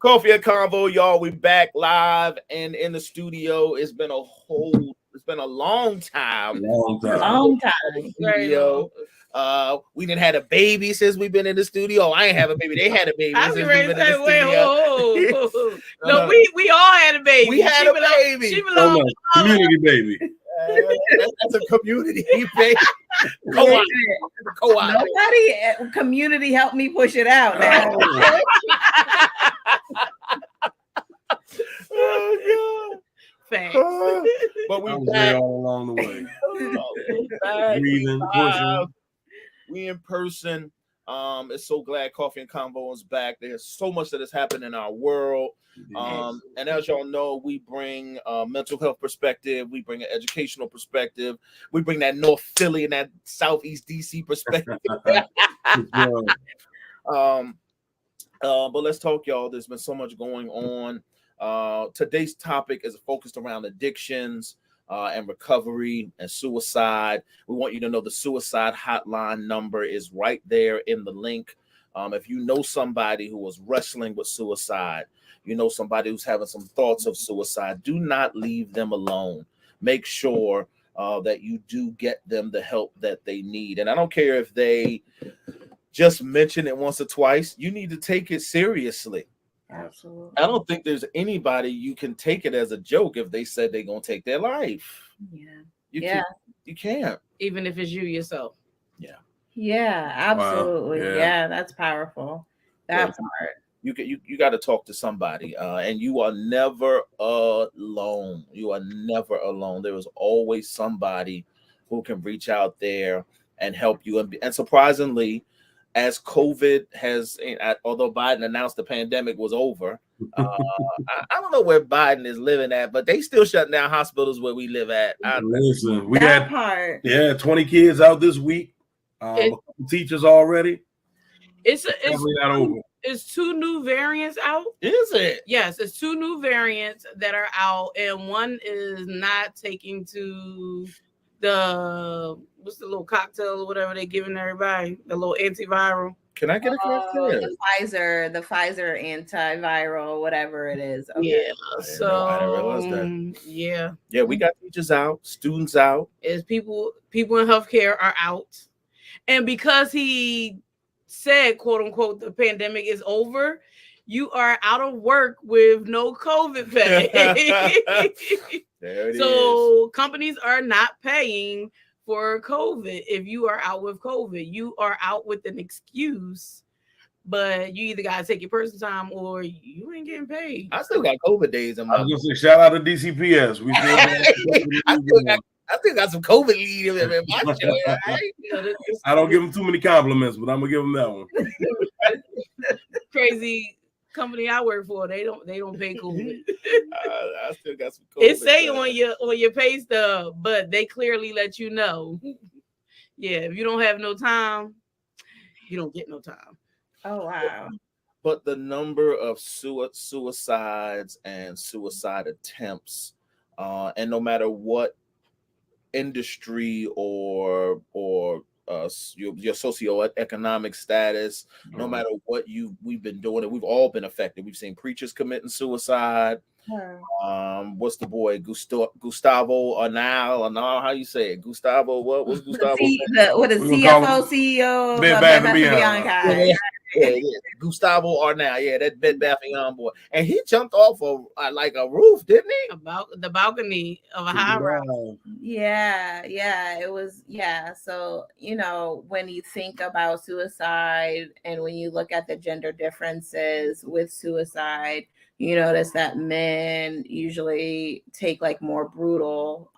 Coffee and Convo, y'all. We back live and in the studio. It's been a long time. Studio. We didn't had a baby since we've been in the studio. I ain't have a baby. They had a baby since we've been in the studio. No, we all had a baby. We had a baby. She belonged to community baby. That's a community baby. Co-op. Nobody community helped me push it out now. Oh, God. Thanks. But we back all along the way. Breathing, pushing. We in person. It's so glad Coffee and Convo is back. There's so much that has happened in our world. And as y'all know, we bring a mental health perspective. We bring an educational perspective. We bring that North Philly and that Southeast DC perspective. But let's talk, y'all. There's been so much going on. Today's topic is focused around addictions and recovery and suicide. We want you to know the suicide hotline number is right there in the link. If you know somebody who was wrestling with suicide, you know somebody who's having some thoughts of suicide, do not leave them alone. Make sure that you do get them the help that they need. And I don't care if they just mention it once or twice, you need to take it seriously. Absolutely. I don't think there's anybody you can take it as a joke if they said they're going to take their life. Yeah. You can't. Even if it's you yourself. Yeah, absolutely. Wow. Yeah, that's powerful. That's hard. You got to talk to somebody, and you are never alone. You are never alone. There is always somebody who can reach out there and help you. And surprisingly, as COVID has, although Biden announced the pandemic was over, I don't know where Biden is living at, but they still shutting down hospitals where we live at. Listen, we that had part. 20 kids out this week. A couple teachers already. It's not over. It's 2 new variants out. Is it? Yes, it's 2 new variants that are out, and one is not taking to the what's the little cocktail or whatever they're giving everybody, the little antiviral. Can I get a cocktail? The Pfizer antiviral, whatever it is. Okay. Yeah. So I didn't realize that. Yeah, we got teachers out, students out. Is people in healthcare are out. And because he said, quote unquote, the pandemic is over, you are out of work with no COVID pay. There it so companies are not paying for COVID. If you are out with COVID, you are out with an excuse, but you either gotta take your personal time or you ain't getting paid. I still got COVID days in my I was gonna say, shout out to DCPS. We I still got some COVID leave in my show. Right? I don't give them too many compliments, but I'm gonna give them that one. Crazy company I work for, they don't pay COVID. I still got some COVID. It say on your pay stub, but they clearly let you know. Yeah, if you don't have no time, you don't get no time. Oh wow. But the number of suicides and suicide attempts, and no matter what industry or your socioeconomic status, no matter what we've been doing it, we've all been affected. We've seen preachers committing suicide. What's the boy Gustavo Arnal? How you say it? Gustavo? What was Gustavo? What is CFO CEO of Bed Bath & Beyond guy? Yeah. Gustavo Arnal, yeah, that Bed Bath & Beyond boy, and he jumped off of like a roof, didn't he? About the balcony of a high rise. Yeah, it was. Yeah, so when you think about suicide and when you look at the gender differences with suicide, you notice that men usually take like more brutal.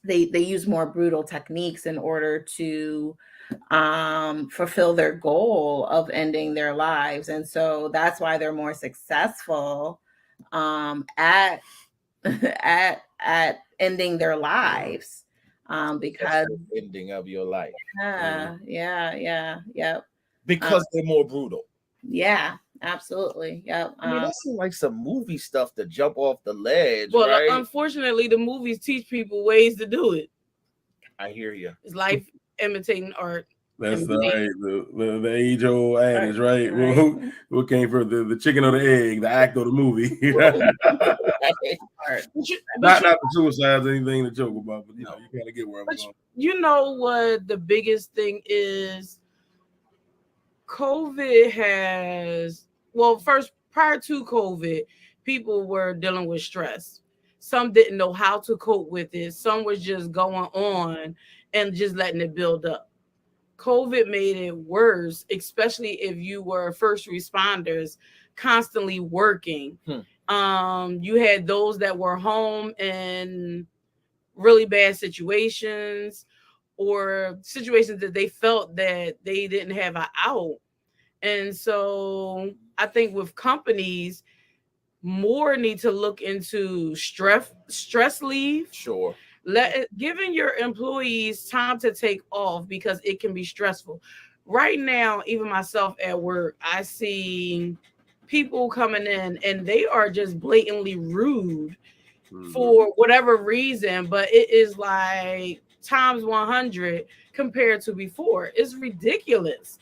They use more brutal techniques in order to fulfill their goal of ending their lives, and so that's why they're more successful at ending their lives, because ending of your life. Yeah. Because they're more brutal. Yeah, absolutely. Yep. I mean, that seems like some movie stuff to jump off the ledge. Well, right? Unfortunately, the movies teach people ways to do it. I hear you. It's life imitating art. That's the age-old adage, right? What came first, the chicken or the egg, the act or the movie? Not the suicides, anything to joke about, but you kind of get where I'm going. You know what the biggest thing is? COVID has, first, prior to COVID, people were dealing with stress. Some didn't know how to cope with it. Some was just going on and just letting it build up. COVID made it worse, especially if you were first responders constantly working. You had those that were home in really bad situations or situations that they felt that they didn't have an out. And so I think with companies, more need to look into stress leave. Sure. Giving your employees time to take off, because it can be stressful. Right now, even myself at work, I see people coming in and they are just blatantly rude for whatever reason, but it is like times 100 compared to before. It's ridiculous.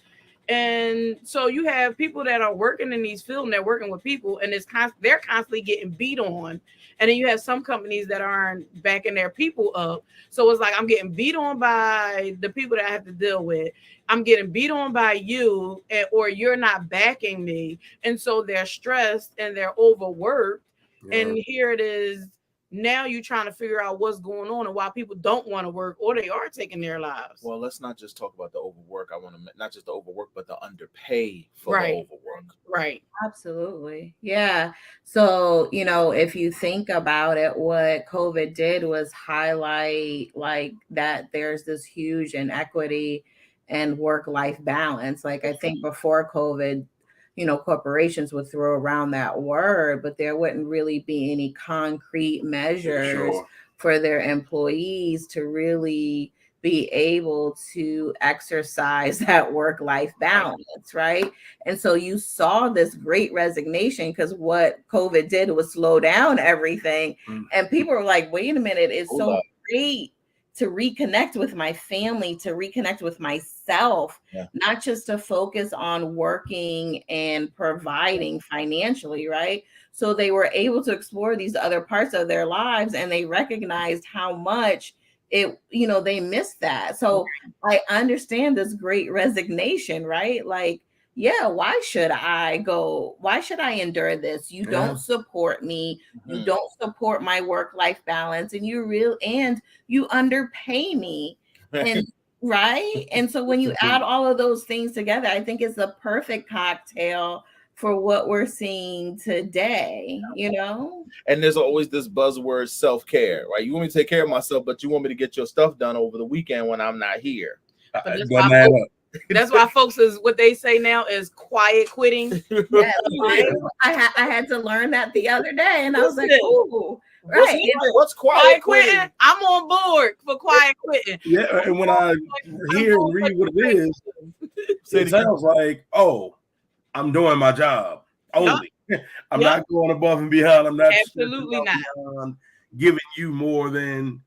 And so you have people that are working in these fields and they're working with people, and they're constantly getting beat on. And then you have some companies that aren't backing their people up. So it's like, I'm getting beat on by the people that I have to deal with. I'm getting beat on by you, or you're not backing me. And so they're stressed and they're overworked. Yeah. And here it is. Now you're trying to figure out what's going on and why people don't want to work or they are taking their lives. Well, let's not just talk about the overwork. I want to not just the overwork, but the underpay for the overwork. Right. Absolutely. Yeah. So, if you think about it, what COVID did was highlight like that there's this huge inequity and work-life balance. Like I think before COVID, corporations would throw around that word, but there wouldn't really be any concrete measures for their employees to really be able to exercise that work-life balance, right? And so you saw this great resignation because what COVID did was slow down everything. And people were like, wait a minute, it's so great to reconnect with my family, to reconnect with myself, not just to focus on working and providing financially, right? So they were able to explore these other parts of their lives, and they recognized how much they missed that. So I understand this great resignation, right? Like, yeah, why should I go? Why should I endure this? You don't support me. You don't support my work-life balance, and you underpay me. And right. And so when you add all of those things together, I think it's the perfect cocktail for what we're seeing today, And there's always this buzzword self-care, right? You want me to take care of myself, but you want me to get your stuff done over the weekend when I'm not here. That's why folks is what they say now is quiet quitting. Yeah, I had to learn that the other day, and I was like, "Ooh, right." What's Quiet quitting? I'm on board for quiet quitting. Yeah, and when I hear and read what it is, it sounds like, oh, I'm doing my job only. I'm not going above and beyond. I'm not absolutely not giving you more than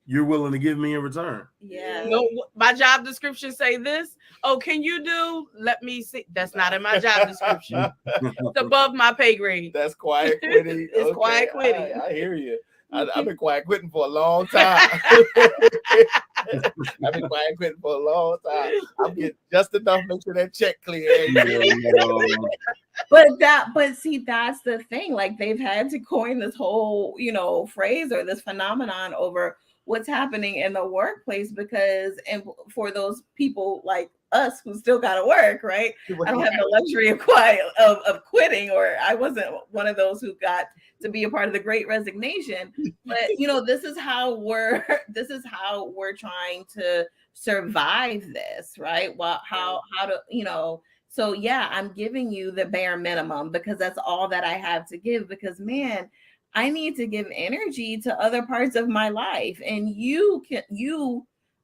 you're willing to give me in return. Yeah. No, my job description say this. Oh, can you do? Let me see. That's not in my job description. It's above my pay grade. That's quiet quitting. It's quiet quitting. I hear you. I've been quiet quitting for a long time. I've been quiet quitting for a long time. I'm getting just enough, make sure that check clear. But see, that's the thing. Like, they've had to coin this whole, phrase or this phenomenon over what's happening in the workplace, because and for those people like us who still got to work, right? I don't have the luxury of quitting, or I wasn't one of those who got to be a part of the Great Resignation. But this is how we're trying to survive this, right? Well, how to So yeah, I'm giving you the bare minimum because that's all that I have to give, because man, I need to give energy to other parts of my life. And you,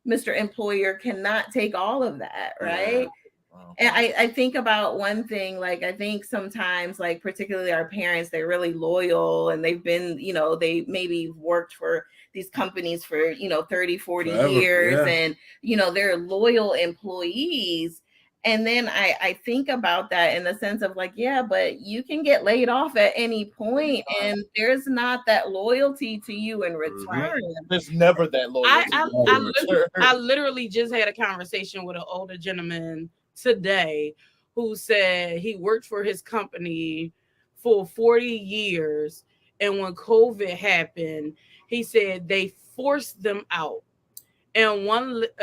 Mr. Employer, cannot take all of that, right? Yeah. Wow. And I think about one thing, like, I think sometimes, like, particularly our parents, they're really loyal, and they've been, they maybe worked for these companies for, 30, 40 years, and, they're loyal employees. And then I think about that in the sense of like, yeah, but you can get laid off at any point, and there's not that loyalty to you in return. There's never that loyalty. I literally just had a conversation with an older gentleman today who said he worked for his company for 40 years. And when COVID happened, he said they forced them out. And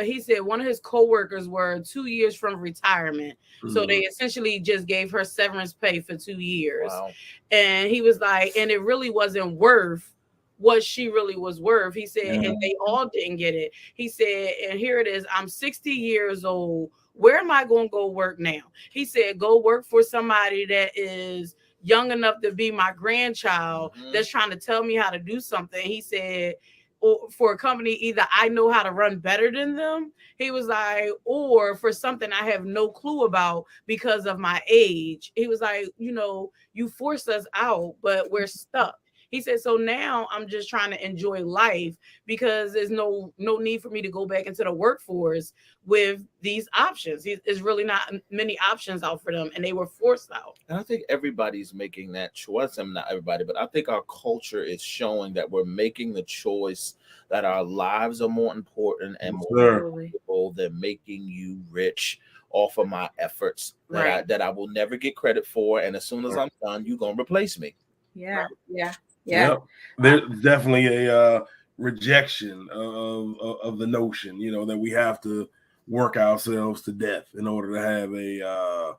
he said one of his coworkers were 2 years from retirement. So they essentially just gave her severance pay for 2 years. Wow. And he was like, and it really wasn't worth what she really was worth. He said, and they all didn't get it. He said, and here it is, I'm 60 years old. Where am I going to go work now? He said, go work for somebody that is young enough to be my grandchild, that's trying to tell me how to do something. He said, or for a company, either I know how to run better than them, he was like, or for something I have no clue about because of my age. He was like, you forced us out, but we're stuck. He said, so now I'm just trying to enjoy life because there's no need for me to go back into the workforce with these options. There's really not many options out for them, and they were forced out. And I think everybody's making that choice. I'm not everybody, but I think our culture is showing that we're making the choice that our lives are more important and more valuable than making you rich off of my efforts that I will never get credit for. And as soon as I'm done, you're going to replace me. Yeah. Yeah. Yeah, there's definitely a rejection of the notion, that we have to work ourselves to death in order to have a,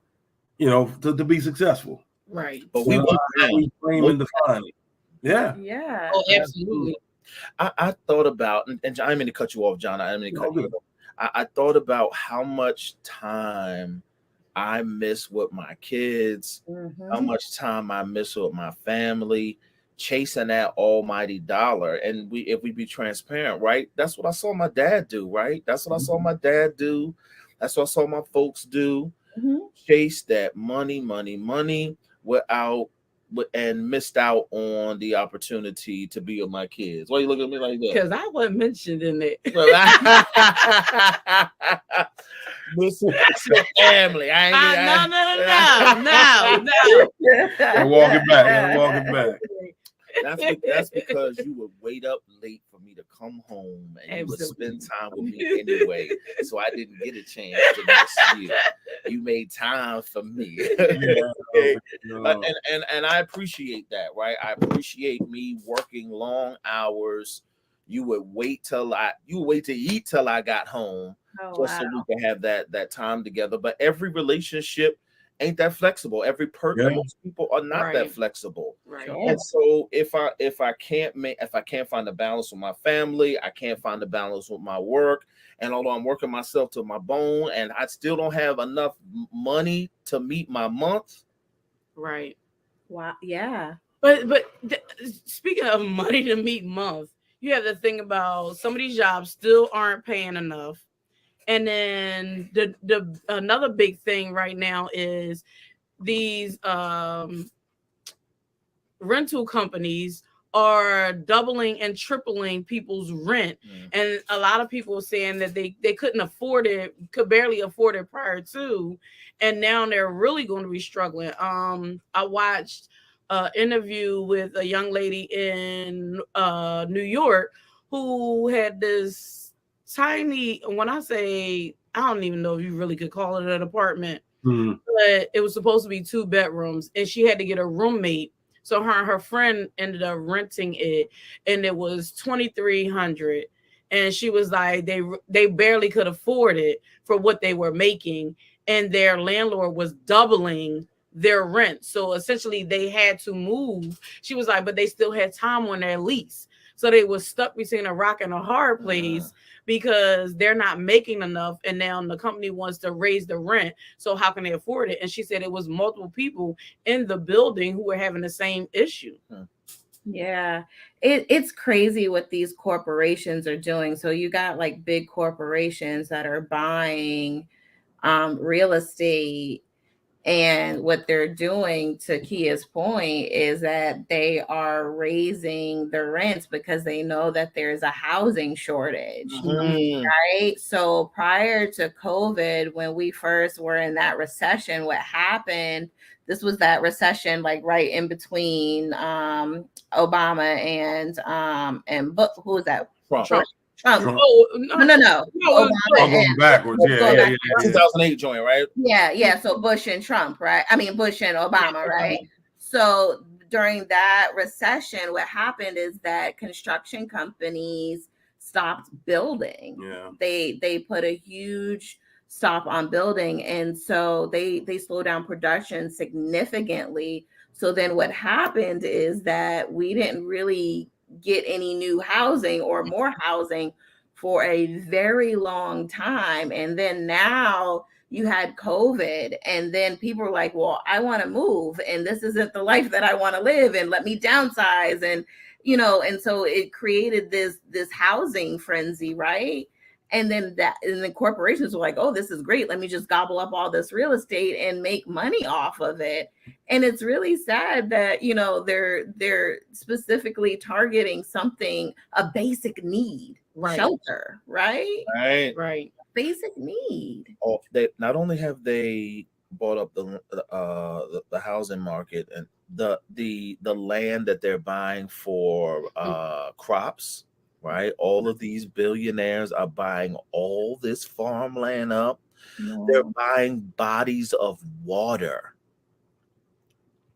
to be successful. Right. But we frame and define it. Yeah. Yeah. Oh, absolutely. I thought about, and I didn't mean to cut you off, John. I didn't mean to cut you off. I thought about how much time I miss with my kids, how much time I miss with my family, chasing that almighty dollar. And if we be transparent, right? That's what I saw my dad do, right? That's what I saw my dad do. That's what I saw my folks do. Chase that money and missed out on the opportunity to be with my kids. Why you looking at me like that? Because I wasn't mentioned in it. Listen, that's your family. No. I'm walking back. That's because you would wait up late for me to come home, and you would spend time with me anyway. So I didn't get a chance to miss you. You made time for me. And I appreciate that, right? I appreciate me working long hours. You would wait to eat till I got home, so we can have that time together. But every relationship ain't that flexible. Most people are not that flexible. Right. And so if I can't find the balance with my family, I can't find the balance with my work. And although I'm working myself to my bone and I still don't have enough money to meet my month. Right. Wow. Yeah. But speaking of money to meet month, you have to think about some of these jobs still aren't paying enough. And then the another big thing right now is these rental companies are doubling and tripling people's rent. And a lot of people are saying that they couldn't afford it, could barely afford it prior to, and now they're really going to be struggling. I watched an interview with a young lady in New York who had this tiny, when I say, I don't even know if you really could call it an apartment, but it was supposed to be 2 bedrooms, and she had to get a roommate. So her and her friend ended up renting it, and it was $2,300. And she was like, they barely could afford it for what they were making, and their landlord was doubling their rent. So essentially, they had to move. She was like, but they still had time on their lease, so they were stuck between a rock and a hard place. Because they're not making enough, and now the company wants to raise the rent. So how can they afford it? And she said it was multiple people in the building who were having the same issue. Yeah, it's crazy what these corporations are doing. So you got like big corporations that are buying real estate. And what they're doing, to Kia's point, is that they are raising the rents because they know that there's a housing shortage, right? So prior to COVID, when we first were in that recession, what happened, this was that recession like right in between Obama and who was that? Trump. Oh, No. I'm going backwards. Yeah. 2008 joint, right? Yeah. So Bush and Trump, right? I mean, Bush and Obama, right? So during that recession, what happened is that construction companies stopped building. Yeah. They put a huge stop on building, and so they slowed down production significantly. So then what happened is that we didn't really get any new housing or more housing for a very long time. And then now you had COVID, and then people were like, well, I want to move, and this isn't the life that I want to live, and let me downsize. And and so it created this housing frenzy, right? And then the corporations were like, oh, this is great, let me just gobble up all this real estate and make money off of it. And it's really sad that they're specifically targeting something, a basic need, shelter, right? Basic need. Oh, they not only have they bought up the housing market and the land that they're buying for crops. Right, all of these billionaires are buying all this farmland up. No. They're buying bodies of water.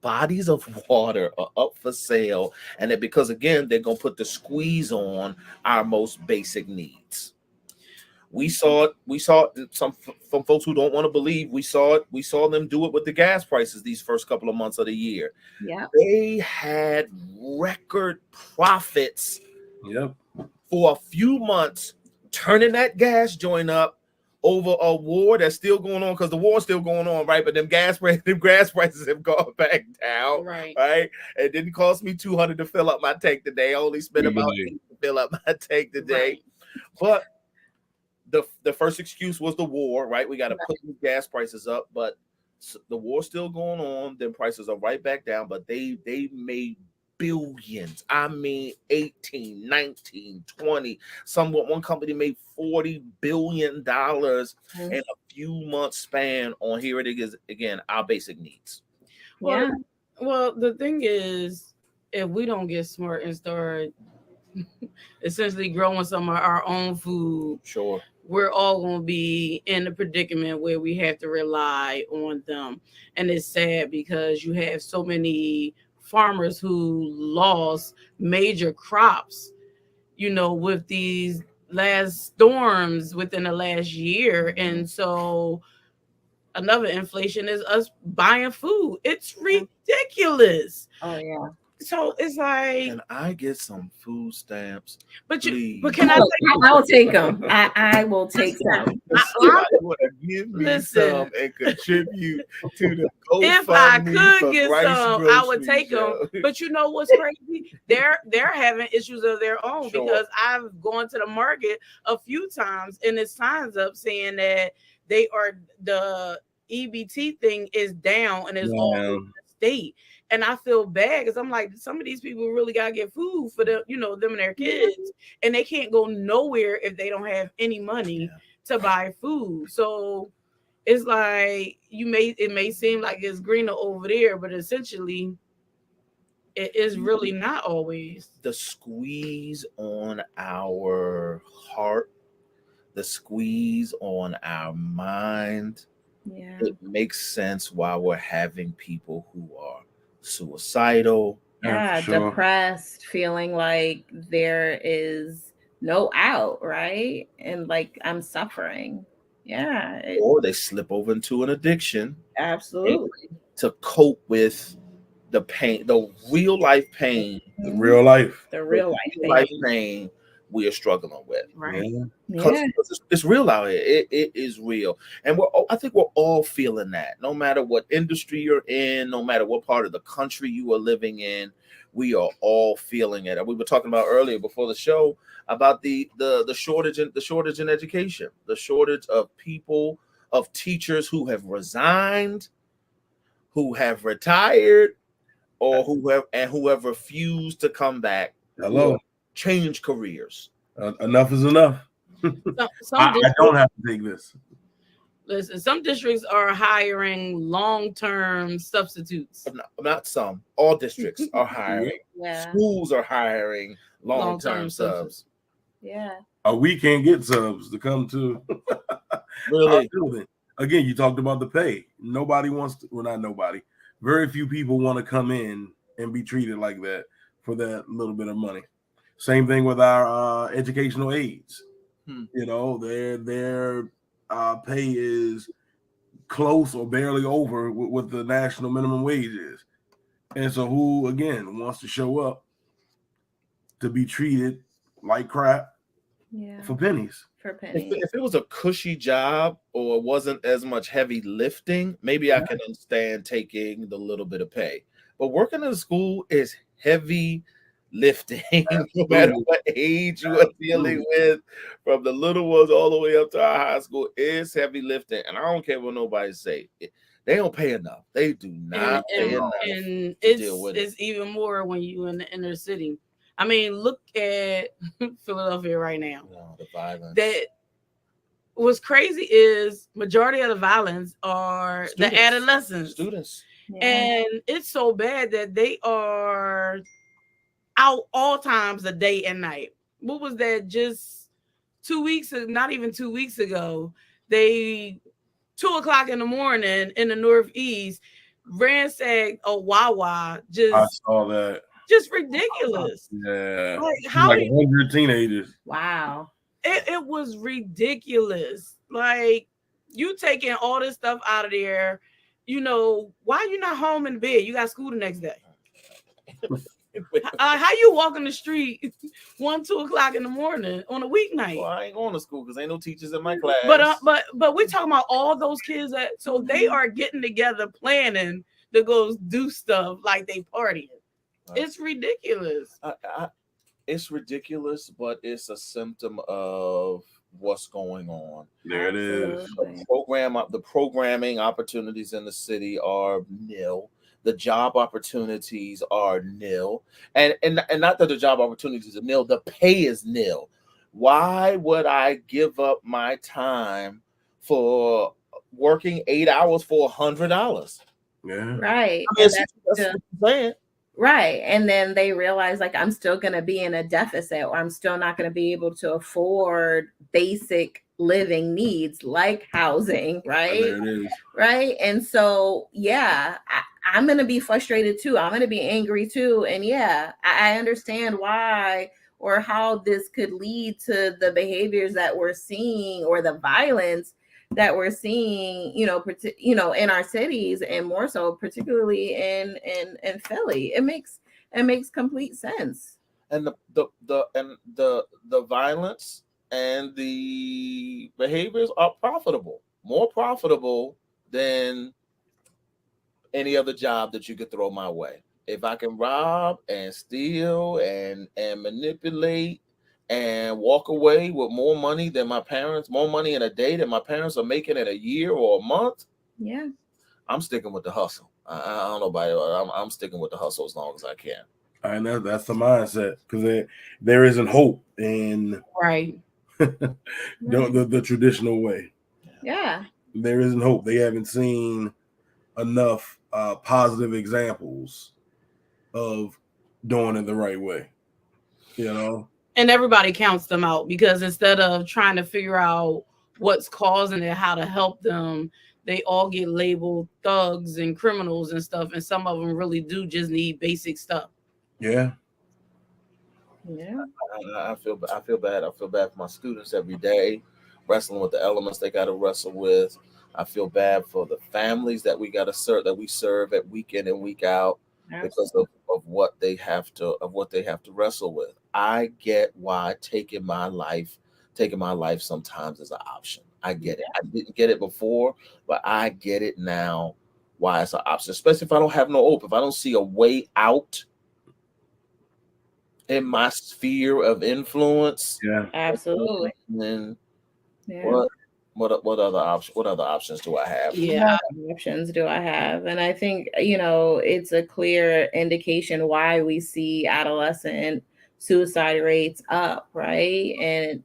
Bodies of water are up for sale, and that because again they're gonna put the squeeze on our most basic needs. We saw it. Some from folks who don't want to believe. We saw it. We saw them do it with the gas prices these first couple of months of the year. Yeah, they had record profits. Yep. For a few months, turning that gas joint up over a war that's still going on, because the war's still going on, right? But them gas prices have gone back down, right? It didn't cost me $200 to fill up my tank today. I only spent about $8 to fill up my tank today. But the first excuse was the war, right? We got to put these gas prices up, but the war's still going on. Then prices are right back down, but they made billions. I mean 18, 19, 20. One company made $40 billion in a few months span on, here it is again, our basic needs. Well, the thing is, if we don't get smart and start essentially growing some of our own food, sure, we're all going to be in a predicament where we have to rely on them. And it's sad because you have so many farmers who lost major crops, with these last storms within the last year. And so another inflation is us buying food. It's ridiculous. Oh yeah. So it's like, Can I get some food stamps? but Please. can I? I'll take them. I will take some. Somebody want to give me Listen. some and contribute to the If I GoFundMe could for get Rice some, I would Grocery take them. Show. But you know what's crazy? They're having issues of their own Sure. because I've gone to the market a few times and it signs up saying that the EBT thing is down and it's all over the state. And I feel bad because I'm like, some of these people really gotta get food for them, them and their kids, and they can't go nowhere if they don't have any money to buy food. So it's like it may seem like it's greener over there, but essentially it is really not always. The squeeze on our heart, the squeeze on our mind, it makes sense why we're having people who are suicidal, depressed, feeling like there is no out, right? And like I'm suffering. Or they slip over into an addiction. Absolutely. To cope with the pain, the real life pain, the real life pain we are struggling with. Right. Because it's real out here. It is real. And I think we're all feeling that. No matter what industry you're in, no matter what part of the country you are living in, we are all feeling it. And we were talking about earlier before the show about the shortage in education, the shortage of people, of teachers who have resigned, who have retired, or who have refused to come back. Change careers. Enough is enough. I don't have to take this. Listen, some districts are hiring long-term substitutes. Not some. All districts are hiring. Schools are hiring long-term subs. We can't get subs to come to. Really? Again, you talked about the pay. Nobody wants to. Well, not nobody. Very few people want to come in and be treated like that for that little bit of money. Same thing with our educational aides. Their pay is close or barely over what the national minimum wage is. And so who, again, wants to show up to be treated like crap for pennies? If it was a cushy job or wasn't as much heavy lifting, maybe I can understand taking the little bit of pay. But working in a school is heavy lifting, no matter what age you are dealing with, from the little ones all the way up to our high school, is heavy lifting. And I don't care what nobody say. They don't pay enough. They do not pay enough. And it's even more when you in the inner city. I mean, look at Philadelphia right now. The violence. That what's crazy is majority of the violence are students. The adolescents. Students. And it's so bad that they are out all times of day and night. What was that? Just 2 weeks, not even 2 weeks ago, they 2:00 in the morning in the Northeast ransacked a Wawa. I saw that. Just ridiculous. Yeah. Like 100 teenagers. Wow. It was ridiculous. Like, you taking all this stuff out of there. Why you not home in bed? You got school the next day. How you walking the street 1-2 in the morning on a weeknight? Well, I ain't going to school because ain't no teachers in my class. But we're talking about all those kids so they are getting together planning to go do stuff like they partying. It's ridiculous. It's ridiculous, but it's a symptom of what's going on. There it is. The programming opportunities in the city are nil. The job opportunities are nil, and not that the job opportunities are nil. The pay is nil. Why would I give up my time for working 8 hours for $100? Yeah, right. That's what I'm saying. Right. And then they realize, like, I'm still going to be in a deficit, or I'm still not going to be able to afford basic living needs like housing. Right. There it is. Right. And so, I'm going to be frustrated too. I'm going to be angry too. And I understand why or how this could lead to the behaviors that we're seeing or the violence, that we're seeing, in our cities, and more so particularly in Philly. It makes complete sense. And the violence and the behaviors are profitable, more profitable than any other job that you could throw my way. If I can rob and steal and manipulate and walk away with more money than my parents, more money in a day than my parents are making in a year or a month, yeah, I'm sticking with the hustle. I don't know about it. I'm sticking with the hustle as long as I can. I know that's the mindset, because there isn't hope in Right. the traditional way. Yeah. There isn't hope. They haven't seen enough positive examples of doing it the right way, And everybody counts them out, because instead of trying to figure out what's causing it, how to help them, they all get labeled thugs and criminals and stuff. And some of them really do just need basic stuff. Yeah. I feel bad. I feel bad for my students every day, wrestling with the elements they got to wrestle with. I feel bad for the families that we got to serve, that we serve at week in and week out, because of what they have to wrestle with. I get why taking my life sometimes is an option. I get it. I didn't get it before, but I get it now why it's an option, especially if I don't have no hope, if I don't see a way out in my sphere of influence. Yeah, absolutely. Then what other options do I have? Yeah, what options do I have? And I think, it's a clear indication why we see adolescent suicide rates up, right? And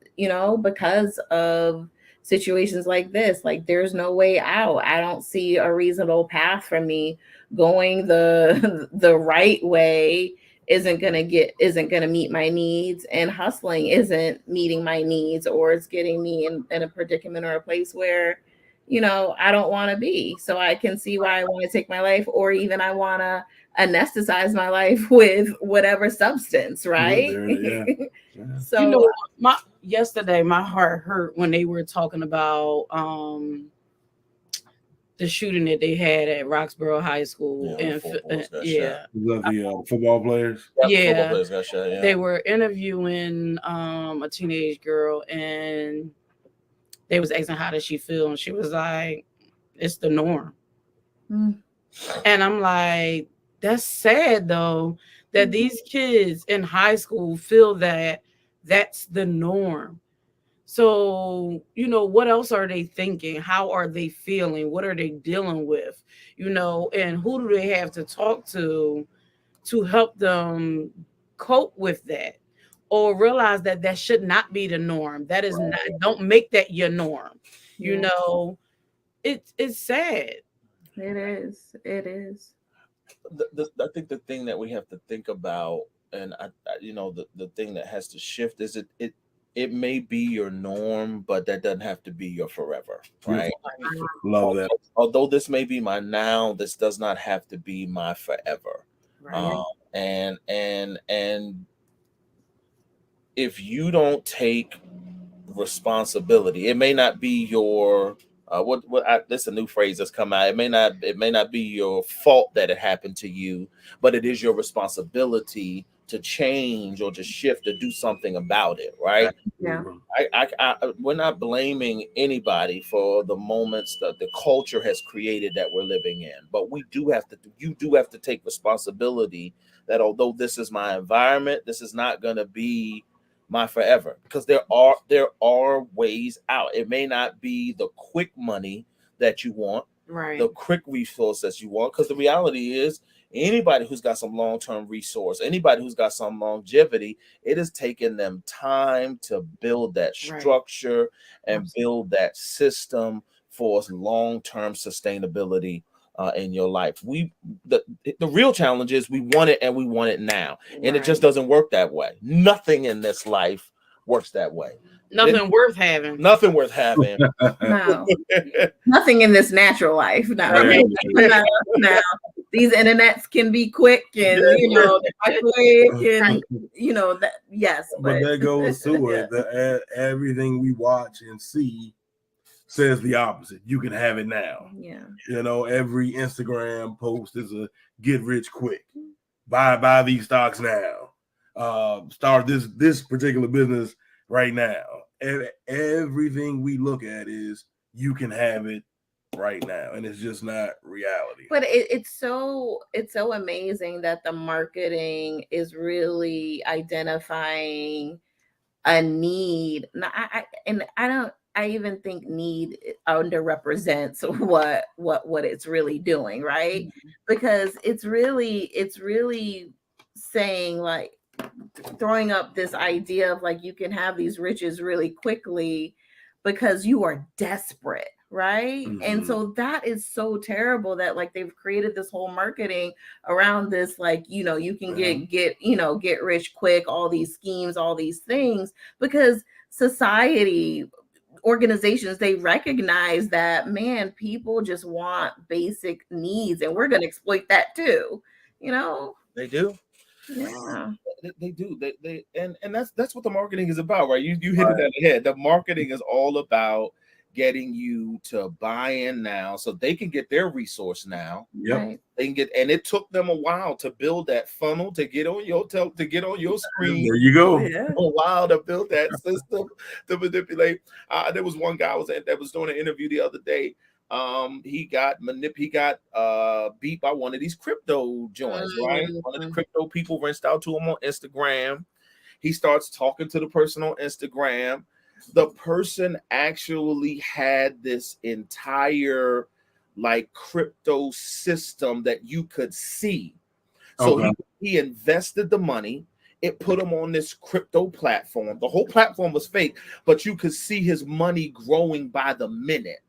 because of situations like this, like there's no way out. I don't see a reasonable path for me. Going the right way isn't gonna meet my needs, and hustling isn't meeting my needs, or it's getting me in a predicament or a place where I don't want to be. So I can see why I want to take my life, or even I want to anesthetize my life with whatever substance, right? Yeah. So yesterday my heart hurt when they were talking about the shooting that they had at Roxborough High School. Yeah, the football players. Yeah, football players got shot. Yeah. They were interviewing a teenage girl, and they was asking how does she feel, and she was like, "It's the norm." And I'm like, that's sad though, that these kids in high school feel that that's the norm. So, what else are they thinking? How are they feeling? What are they dealing with? And who do they have to talk to help them cope with that, or realize that that should not be the norm? That is not, don't make that your norm. It's sad. It is. I think the thing that we have to think about, and the thing that has to shift is it may be your norm, but that doesn't have to be your forever, right? Love that. Although this may be my now, this does not have to be my forever. Right. And if you don't take responsibility, it may not be your that's a new phrase that's come out. It may not be your fault that it happened to you, but it is your responsibility to change or to shift or do something about it, right? Yeah. We're not blaming anybody for the moments that the culture has created that we're living in, but you do have to take responsibility that although this is my environment, this is not going to be my forever, because there are ways out. It may not be the quick money that you want, Right. the quick resources you want, because the reality is anybody who's got some long-term resource, anybody who's got some longevity, it has taken them time to build that structure and build that system for long-term sustainability in your life. The real challenge is we want it, and we want it now, and it just doesn't work that way. Nothing in this life works that way. Nothing worth having. Nothing worth having. No. Nothing in this natural life. No. No. These internets can be quick, and quick, and that. Yes, but that goes to it. Everything we watch and see says the opposite. You can have it now. Yeah. You know, every Instagram post is a get rich quick. Buy these stocks now. Start this particular business right now. And everything we look at is you can have it right now, and it's just not reality. But it's so amazing that the marketing is really identifying a need. I even think need underrepresents what it's really doing, right? Because it's really saying, like, throwing up this idea of like you can have these riches really quickly because you are desperate, right? And so that is so terrible that like they've created this whole marketing around this, like, you know, you can get rich quick, all these schemes, all these things, because society, organizations, they recognize that, man, people just want basic needs, and we're going to exploit that too, you know. They do. Yeah, they do. They and that's what the marketing is about, right? You hit it on the head. The marketing is all about getting you to buy in now so they can get their resource now. Yep. right. They can get, and it took them a while to build that funnel to get on your screen. There you go. Yeah. A while to build that system to manipulate. There was one guy that was doing an interview the other day. He got beat by one of these crypto joints, right? One of the crypto people reached out to him on Instagram. He starts talking to the person on Instagram. The person actually had this entire like crypto system that you could see. So he invested the money. It put him on this crypto platform. The whole platform was fake, but you could see his money growing by the minute.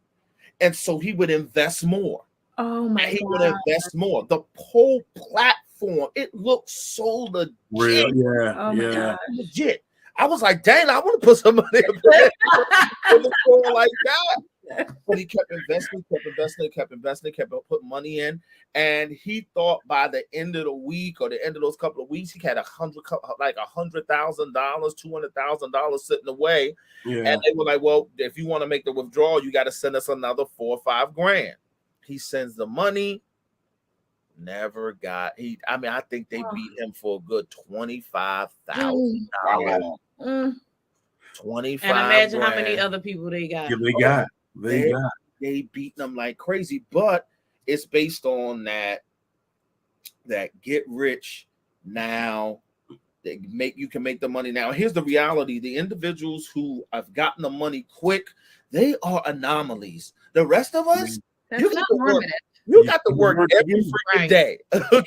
And so he would invest more. Oh my God. He would invest more. The whole platform, it looked so legit. Real, yeah. Oh my God. Legit. I was like, dang, I want to put some money in the floor like that. But he kept investing, kept putting money in. And he thought by the end of the week or the end of those couple of weeks, he had $100,000, $200,000 sitting away. Yeah. And they were like, well, if you want to make the withdrawal, you got to send us another $4 or $5 grand. He sends the money. Never got I think they beat him for a good $25,000. $25. And imagine how many other people they got. Yeah, they beat them like crazy, but it's based on that get rich now. You can make the money now. Here's the reality: the individuals who have gotten the money quick, they are anomalies. The rest of us, you got to work every freaking day. Okay?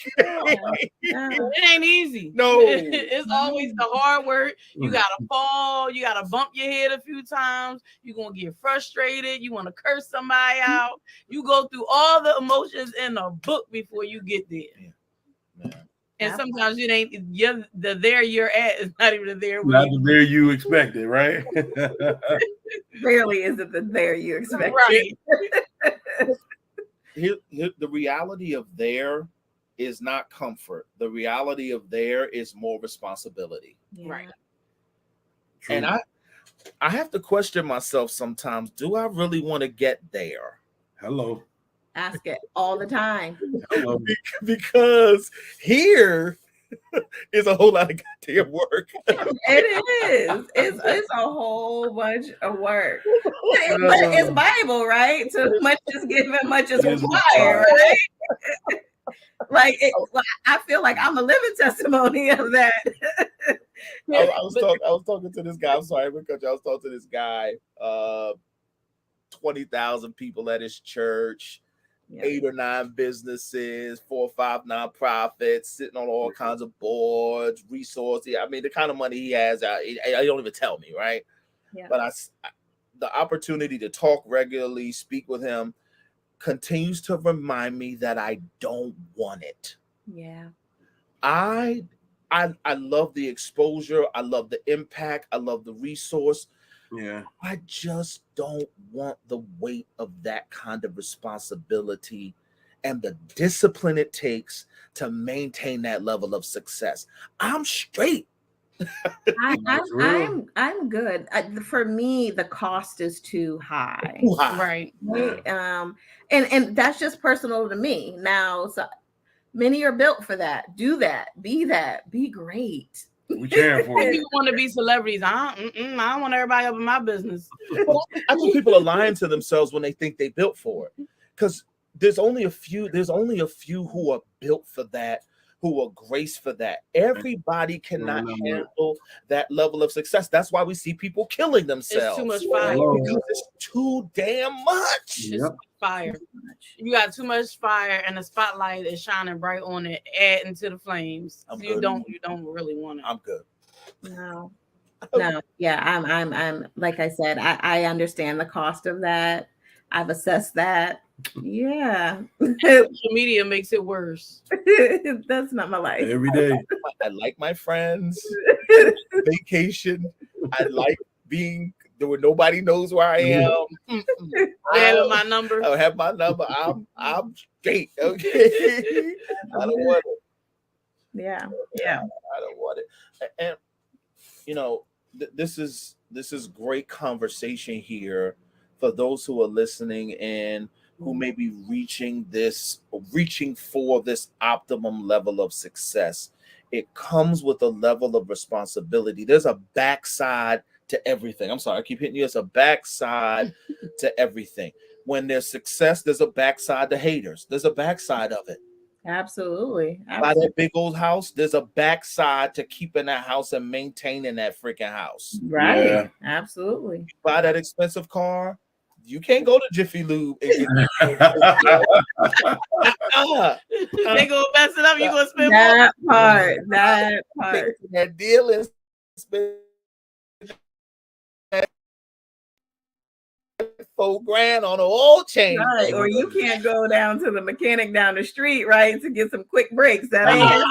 It ain't easy. No, it's always the hard work. You gotta fall, you gotta bump your head a few times, you're gonna get frustrated, you want to curse somebody out, you go through all the emotions in the book before you get there. Yeah. And sometimes it ain't the there you're at is not even the there there you expected, right? Rarely is it the there you expected. Right. The reality of there is not comfort. The reality of there is more responsibility. Yeah. Right. True. And I have to question myself sometimes. Do I really want to get there? Hello. Ask it all the time. Hello. Because here is a whole lot of goddamn work. It is. It's a whole bunch of work. But it's Bible, right? So much is given, much is required, right? I feel like I'm a living testimony of that. I was talking to this guy. I'm sorry, because I was talking to this guy. 20,000 people at his church. 8 or 9 businesses, 4 or 5 nonprofits, sitting on all kinds of boards, resources. I mean, the kind of money he has, I don't even tell me, right? Yeah. But the opportunity to talk regularly, speak with him, continues to remind me that I don't want it. Yeah. I love the exposure. I love the impact. I love the resource. Yeah. I just don't want the weight of that kind of responsibility and the discipline it takes to maintain that level of success. I'm straight. I'm good. For me, the cost is too high. Too high. Right. Right? And that's just personal to me. Now, so many are built for that. Do that. Be great. We cheering for you. People want to be celebrities. I don't want everybody up in my business. Well, I think people are lying to themselves when they think they built for it, because there's only a few who are built for that, who are graced for that. Everybody cannot handle that level of success. That's why we see people killing themselves. It's too much fire. Because it's too damn much. It's too much fire. You got too much fire, and the spotlight is shining bright on it, adding to the flames. You don't really want it. I'm good. No. Yeah, I'm like I said, I understand the cost of that. I've assessed that. Yeah. Social media makes it worse. That's not my life. Every day. I like my friends. Vacation. I like being there where nobody knows where I am. I have my number. I have my number. I'm straight. Okay. I don't want it. Yeah. I don't want it. And this is great conversation here for those who are listening and who may be reaching for this optimum level of success. It comes with a level of responsibility. There's a backside to everything. I'm sorry, I keep hitting you. There's a backside to everything. When there's success, there's a backside to haters. There's a backside of it. Absolutely. By that big old house, there's a backside to keeping that house and maintaining that freaking house. Right. Yeah. Absolutely. You buy that expensive car, you can't go to Jiffy Lube and get they gonna mess it up. You gonna spend that part. That deal is spend $4,000 on an oil change. Right. Or you can't go down to the mechanic down the street, right, to get some quick breaks. That ain't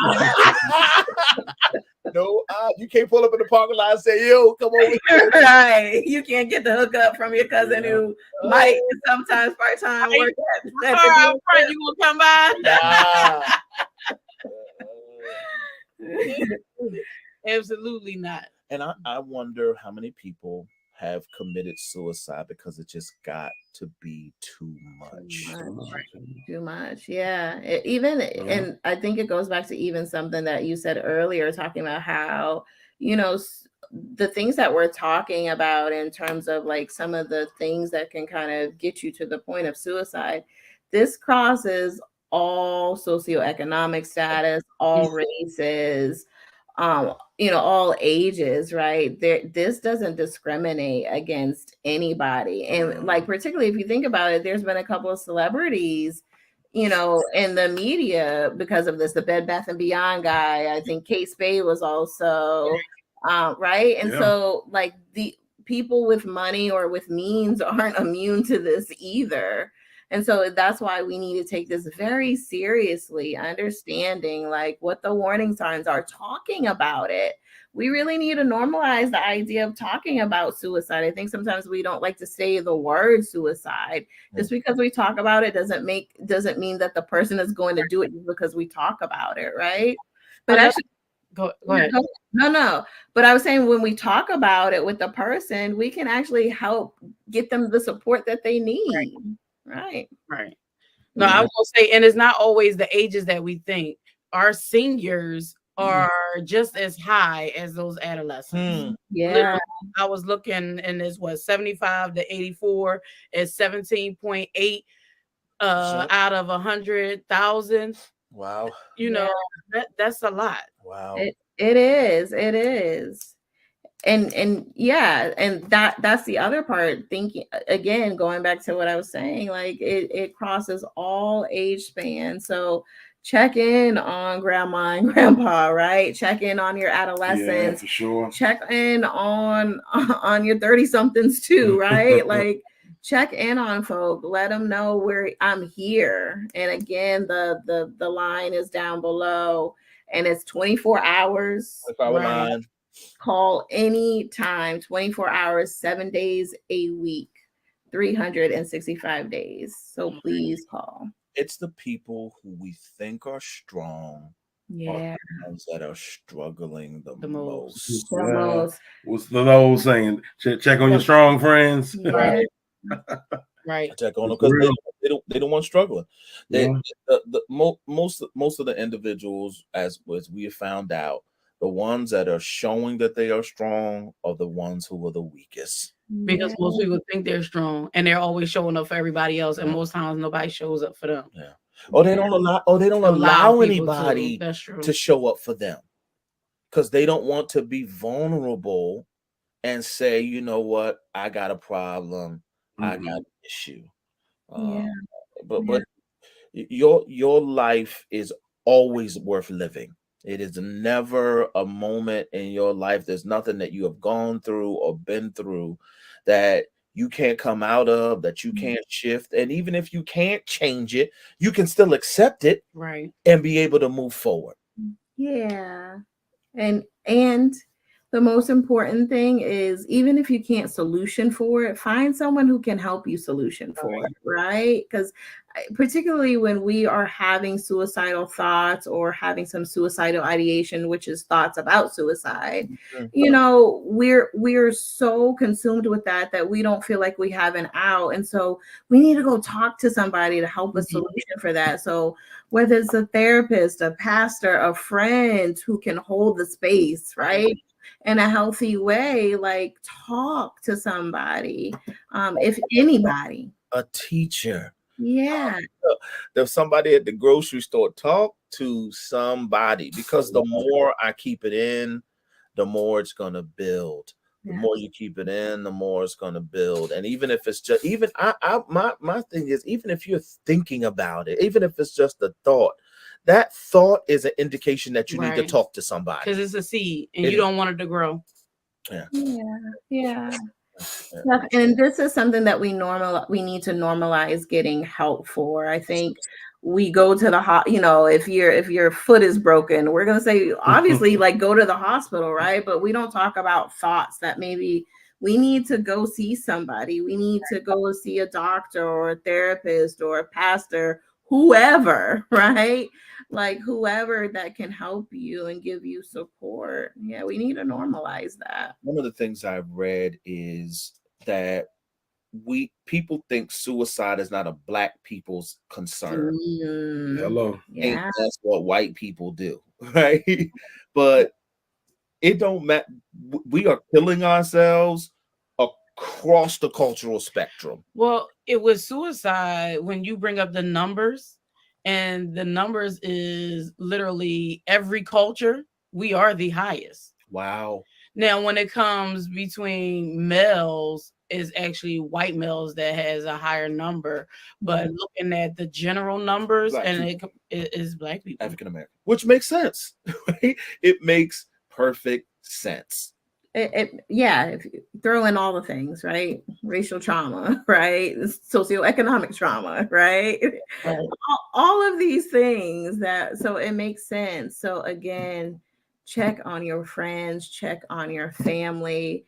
no, you can't pull up in the parking lot and say, yo, come over here. Right. You can't get the hookup from your cousin who might sometimes part-time work at you will come by. Absolutely not. And I wonder how many people have committed suicide because it just got to be too much. Too much. Yeah. And I think it goes back to even something that you said earlier, talking about how, the things that we're talking about in terms of like some of the things that can kind of get you to the point of suicide. This crosses all socioeconomic status, all races, all ages, right? This doesn't discriminate against anybody. And like, particularly if you think about it, there's been a couple of celebrities, in the media because of this. The Bed Bath & Beyond guy, I think Kate Spade was also, right? And so like the people with money or with means aren't immune to this either. And so that's why we need to take this very seriously, understanding like what the warning signs are, talking about it. We really need to normalize the idea of talking about suicide. I think sometimes we don't like to say the word suicide. Just because we talk about it doesn't mean that the person is going to do it just because we talk about it, right? But actually, go ahead. No. But I was saying when we talk about it with the person, we can actually help get them the support that they need. Right. No, I will say, and it's not always the ages that we think. Our seniors are just as high as those adolescents. Yeah. Literally, I was looking, and it's 75 to 84 is 17.8 out of 100,000. Wow. That's a lot. Wow. It is. And yeah, and that's the other part, thinking again, going back to what I was saying, like it crosses all age spans. So check in on grandma and grandpa, right? Check in on your adolescents. Yeah, for sure. Check in on your 30-somethings too, right? Like check in on folk, let them know where I'm here. And again, the line is down below, and it's 24 hours. Line. Call anytime, 24 hours, 7 days a week, 365 days. So please call. It's the people who we think are strong Yeah. the ones that are struggling the The most. most. The Yeah. most. What's the old saying? Check on your strong friends. Yeah. Right. Check on them It's because real. they don't want struggling. They Yeah. most of the individuals, as we have found out, the ones that are showing that they are strong are the ones who are the weakest. Because Yeah. most people think they're strong and they're always showing up for everybody else, and Yeah. most times nobody shows up for them. Yeah. Or they don't allow people anybody That's true. to show up for them because they don't want to be vulnerable and say, you know what, I got a problem, I got Mhm. an issue. Yeah. But your life is always worth living. It is never a moment in your life. There's nothing that you have gone through or been through that you can't come out of, that you can't shift. And even if you can't change it, you can still accept it Right. and be able to move forward. Yeah. And the most important thing is, even if you can't solution for it, find someone who can help you solution for it, right? Because particularly when we are having suicidal thoughts or having some suicidal ideation, which is thoughts about suicide, Mhm. you know, we're so consumed with that we don't feel like we have an out. And so we need to go talk to somebody to help us solution for that. So whether it's a therapist, a pastor, a friend who can hold the space, right? In a healthy way, like talk to somebody. If anybody. A teacher. Yeah. There's somebody at the grocery store. Talk to somebody because the more I keep it in, the more it's gonna build. The Yeah. more you keep it in, the more it's gonna build. And even if it's just my thing is, even if you're thinking about it, even if it's just a thought, that thought is an indication that you need to Right. talk to somebody. Because it's a seed and It you is. don't want it to grow. Yeah. Yeah. And this is something that we need to normalize getting help for. I think we go to the you know, if your foot is broken, we're going to say obviously like go to the hospital, right? But we don't talk about thoughts that maybe we need to go see somebody. We need to go see a doctor or a therapist or a pastor, whoever, right? Like whoever that can help you and give you support. Yeah, we need to normalize that. One of the things I've read is that people think suicide is not a black people's concern. Hello. Think Yeah. that's what white people do, right? But it don't matter. We are killing ourselves across the cultural spectrum. Well, it was suicide when you bring up the numbers, and the numbers is literally every culture. We are the highest. Wow. Now, when it comes between males, is actually white males that has a higher number. But looking at the general numbers, Black and people. it is black people. African American, which makes sense, right? It makes perfect sense. Yeah, if you throw in all the things, right? Racial trauma, right? Socioeconomic trauma, right? Right. All of these things so it makes sense. So again, check on your friends, check on your family,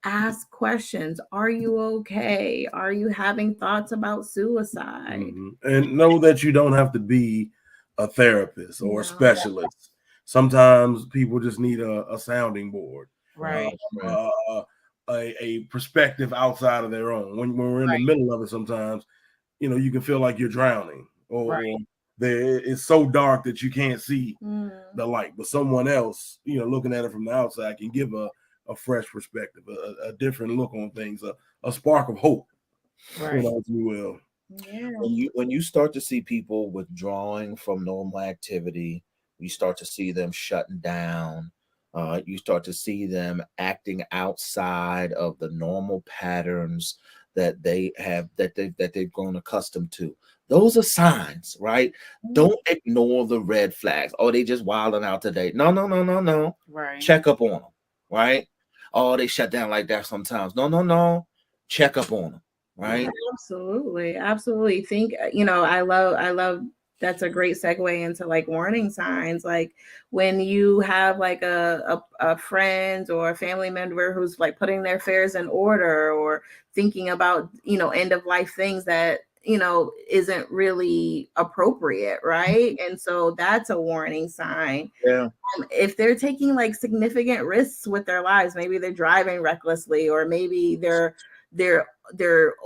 ask questions. Are you okay? Are you having thoughts about suicide? And know that you don't have to be a therapist or a No. specialist. Sometimes people just need a sounding board, Right. a perspective outside of their own. When we're in the middle of it, sometimes you know you can feel like you're drowning, or it's so dark that you can't see the light. But someone else, you know, looking at it from the outside, can give a fresh perspective, a different look on things, a spark of hope, Right. you know, if you will. Yeah. When you start to see people withdrawing from normal activity, you start to see them shutting down. You start to see them acting outside of the normal patterns that they've grown accustomed to. Those are signs, right? Don't ignore the red flags. Oh, they just wilding out today. No. Right. Check up on them, right? Oh, they shut down like that sometimes. No. Check up on them, right? Absolutely. Think, you know, I love that's a great segue into like warning signs. Like when you have like a friend or a family member who's like putting their affairs in order or thinking about, you know, end of life things that isn't really appropriate, right? And so that's a warning sign. Yeah. If they're taking like significant risks with their lives, maybe they're driving recklessly, or maybe they're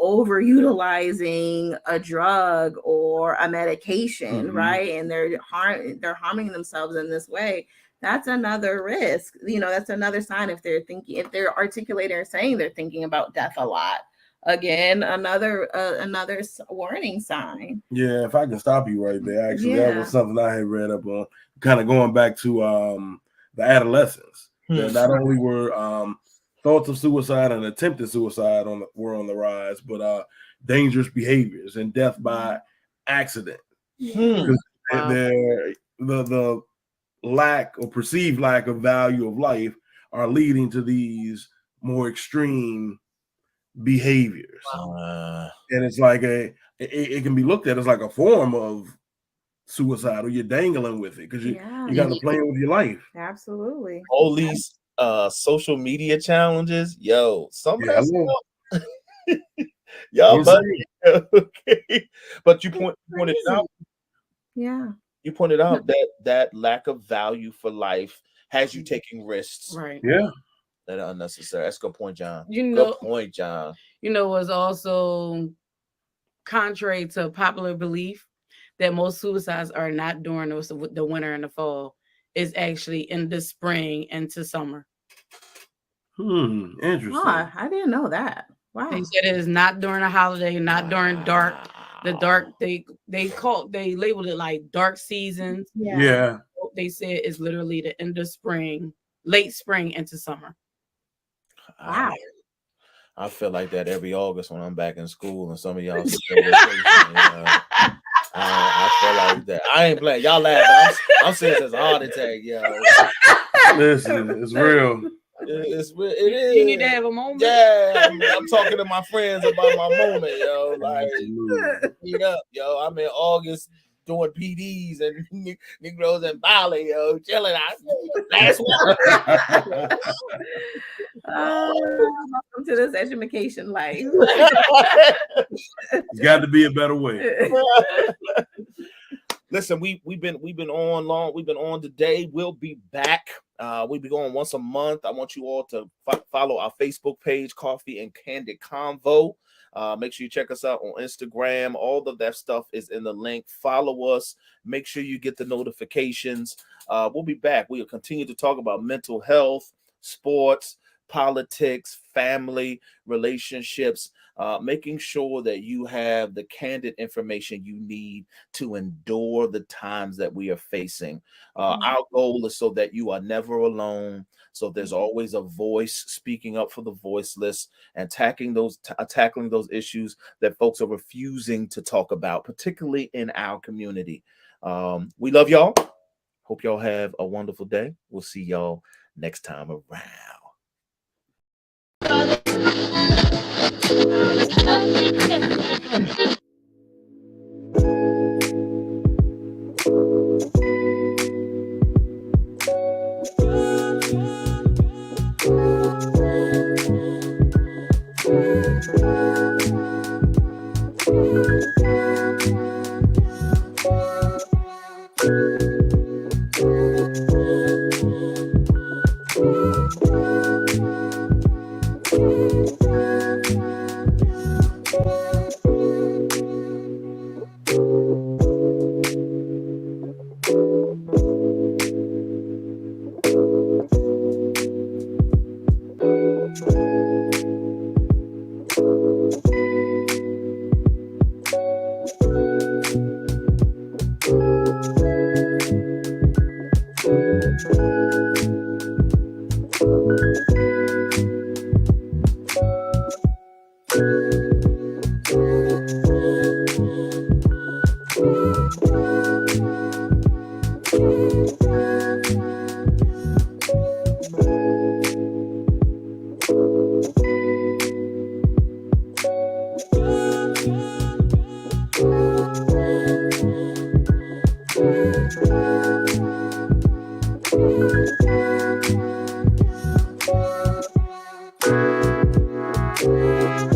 overutilizing a drug or a medication, right? And they're harming themselves in this way. That's another risk. That's another sign. If they're articulating or saying they're thinking about death a lot, again, another warning sign. Yeah, if I can stop you right there, actually, that was something I had read up on, kind of going back to the adolescents. That not only were thoughts of suicide and attempted suicide were on the rise, but dangerous behaviors and death by accident. Because the lack or perceived lack of value of life are leading to these more extreme behaviors. And it's like it can be looked at as like a form of suicide, or you're dangling with it because you got to play with your life. Absolutely. All these social media challenges, some of that stuff. Y'all, buddy. Okay. But you pointed out. Yeah. You pointed out that lack of value for life has you taking risks. Right. Yeah. That are unnecessary. That's a good point, John. Good point, John. Was also contrary to popular belief that most suicides are not during the winter and the fall. It's actually in the spring into summer. Interesting. Oh, I didn't know that. Wow. They said it is not during a holiday, not during dark. The dark, they labeled it like dark seasons. Yeah. They said it's literally the end of spring, late spring into summer. Wow. I feel like that every August when I'm back in school and some of y'all still vacation, I feel like that. I ain't playing. Y'all laughing. I'm serious as a heart attack, Listen, it's real. It's real. It is. You need to have a moment. Yeah, I'm talking to my friends about my moment, Like, eat up, I'm in August doing PDs and Negroes in Bali, chilling out. Last one. Welcome to this education life. It's got to be a better way. Listen, we've been on long. We've been on today. We'll be back. We'll be going once a month. I want you all to follow our Facebook page, Coffee and Candid Convo. Make sure you check us out on Instagram. All of that stuff is in the link. Follow us. Make sure you get the notifications. We'll be back. We'll continue to talk about mental health, sports, politics, family, relationships, making sure that you have the candid information you need to endure the times that we are facing. Our goal is so that you are never alone. So there's always a voice speaking up for the voiceless and tackling those issues that folks are refusing to talk about, particularly in our community. We love y'all. Hope y'all have a wonderful day. We'll see y'all next time around.